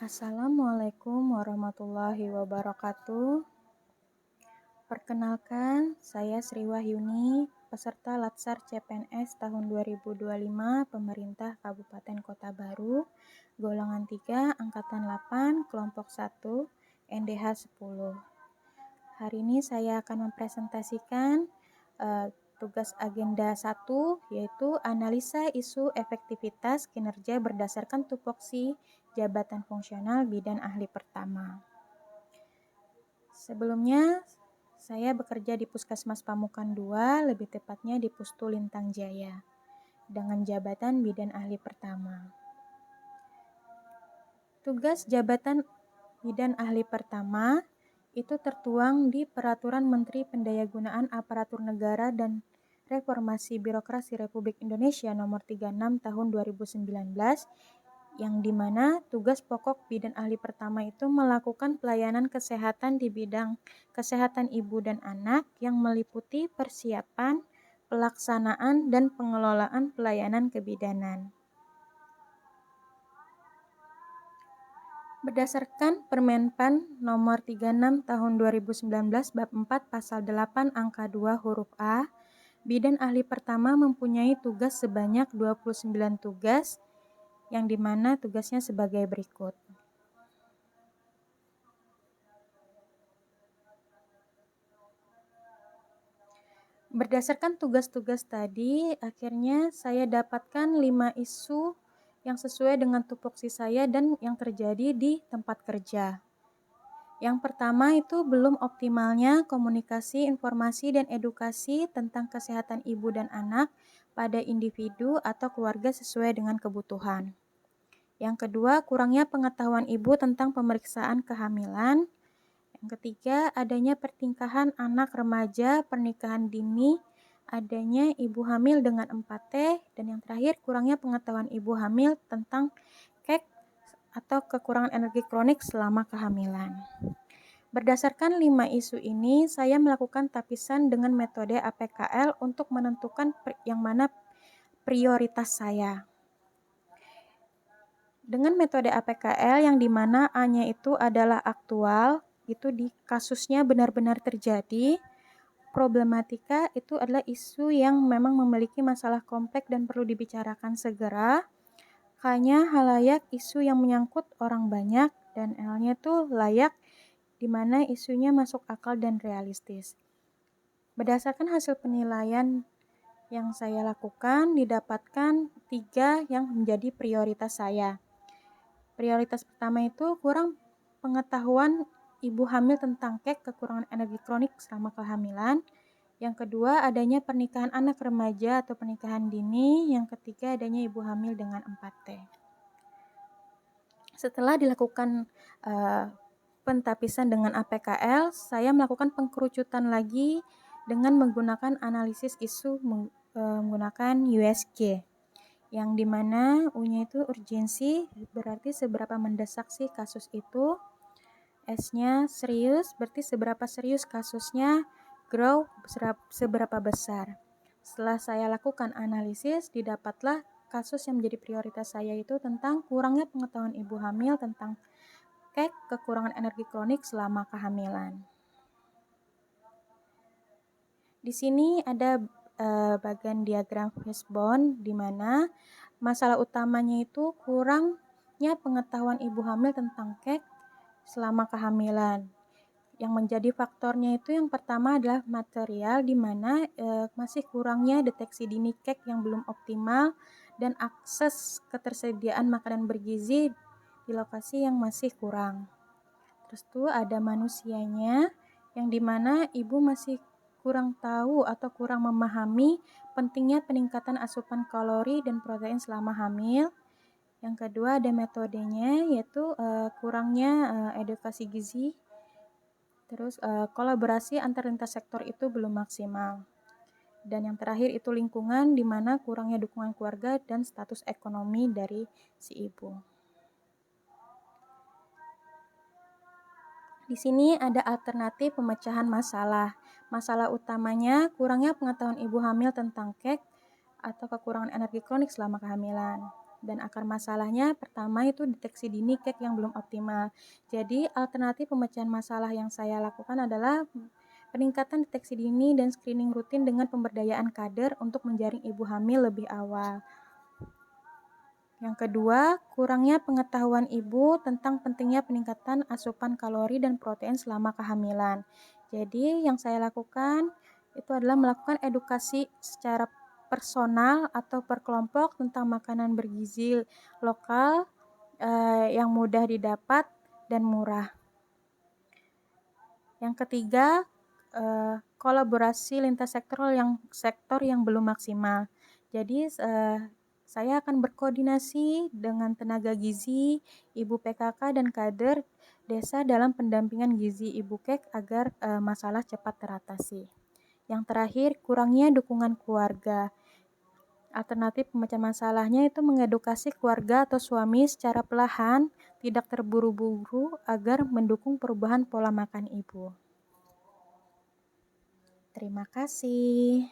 Assalamualaikum warahmatullahi wabarakatuh. Perkenalkan, saya Sri Wahyuni, peserta Latsar CPNS tahun 2025 Pemerintah Kabupaten Kota Baru, golongan 3, angkatan 8, kelompok 1, NDH 10. Hari ini saya akan mempresentasikan tugas agenda 1, yaitu analisa isu efektivitas kinerja berdasarkan tupoksi jabatan fungsional bidan ahli pertama. Sebelumnya, saya bekerja di Puskesmas Pamukan 2, lebih tepatnya di Pustu Lintang Jaya, dengan jabatan bidan ahli pertama. Tugas jabatan bidan ahli pertama itu tertuang di Peraturan Menteri Pendayagunaan Aparatur Negara dan Reformasi Birokrasi Republik Indonesia Nomor 36 Tahun 2019, yang dimana tugas pokok bidan ahli pertama itu melakukan pelayanan kesehatan di bidang kesehatan ibu dan anak yang meliputi persiapan, pelaksanaan, dan pengelolaan pelayanan kebidanan. Berdasarkan Permenpan Nomor 36 Tahun 2019 Bab 4 Pasal 8 Angka 2 huruf A, bidan ahli pertama mempunyai tugas sebanyak 29 tugas, yang dimana tugasnya sebagai berikut. Berdasarkan tugas-tugas tadi, akhirnya saya dapatkan 5 isu yang sesuai dengan tupoksi saya dan yang terjadi di tempat kerja. Yang pertama itu belum optimalnya komunikasi, informasi, dan edukasi tentang kesehatan ibu dan anak pada individu atau keluarga sesuai dengan kebutuhan. Yang kedua, kurangnya pengetahuan ibu tentang pemeriksaan kehamilan. Yang ketiga, adanya pertingkahan anak remaja, pernikahan dini, adanya ibu hamil dengan 4T, dan yang terakhir, kurangnya pengetahuan ibu hamil tentang KEK atau kekurangan energi kronik selama kehamilan. Berdasarkan 5 isu ini, saya melakukan tapisan dengan metode APKL untuk menentukan yang mana prioritas saya. Dengan metode APKL yang dimana A-nya itu adalah aktual, itu di kasusnya benar-benar terjadi. Problematika itu adalah isu yang memang memiliki masalah kompleks dan perlu dibicarakan segera. K-nya halayak, isu yang menyangkut orang banyak, dan L-nya itu layak, di mana isunya masuk akal dan realistis. Berdasarkan hasil penilaian yang saya lakukan, didapatkan 3 yang menjadi prioritas saya. Prioritas pertama itu kurang pengetahuan ibu hamil tentang KEK, kekurangan energi kronik selama kehamilan. Yang kedua, adanya pernikahan anak remaja atau pernikahan dini. Yang ketiga, adanya ibu hamil dengan 4T. Setelah dilakukan pentapisan dengan APKL, saya melakukan pengkerucutan lagi dengan menggunakan analisis isu menggunakan USG, yang dimana U-nya itu urgensi, berarti seberapa mendesak sih kasus itu. S-nya serius, berarti seberapa serius kasusnya. Grow, seberapa besar. Setelah saya lakukan analisis, didapatlah kasus yang menjadi prioritas saya itu tentang kurangnya pengetahuan ibu hamil tentang KEK, kekurangan energi kronik selama kehamilan. Di sini ada bagian diagram fishbone, di mana masalah utamanya itu kurangnya pengetahuan ibu hamil tentang KEK selama kehamilan. Yang menjadi faktornya itu yang pertama adalah material, di mana masih kurangnya deteksi dini KEK yang belum optimal dan akses ketersediaan makanan bergizi di lokasi yang masih kurang. Terus tuh ada manusianya, yang dimana ibu masih kurang tahu atau kurang memahami pentingnya peningkatan asupan kalori dan protein selama hamil. Yang kedua ada metodenya, yaitu kurangnya edukasi gizi. Terus kolaborasi antar lintas sektor itu belum maksimal. Dan yang terakhir itu lingkungan, di mana kurangnya dukungan keluarga dan status ekonomi dari si ibu. Di sini ada alternatif pemecahan masalah. Masalah utamanya kurangnya pengetahuan ibu hamil tentang KEK atau kekurangan energi kronik selama kehamilan. Dan akar masalahnya pertama itu deteksi dini kek yang belum optimal. Jadi alternatif pemecahan masalah yang saya lakukan adalah peningkatan deteksi dini dan screening rutin dengan pemberdayaan kader untuk menjaring ibu hamil lebih awal. Yang kedua, kurangnya pengetahuan ibu tentang pentingnya peningkatan asupan kalori dan protein selama kehamilan. Jadi yang saya lakukan itu adalah melakukan edukasi secara personal atau per kelompok tentang makanan bergizi lokal yang mudah didapat dan murah. Yang ketiga, kolaborasi lintas sektor yang belum maksimal. Jadi saya akan berkoordinasi dengan tenaga gizi, ibu PKK dan kader desa dalam pendampingan gizi ibu kek agar masalah cepat teratasi. Yang terakhir, kurangnya dukungan keluarga. Alternatif pemecahan masalahnya itu mengedukasi keluarga atau suami secara perlahan, tidak terburu-buru agar mendukung perubahan pola makan ibu. Terima kasih.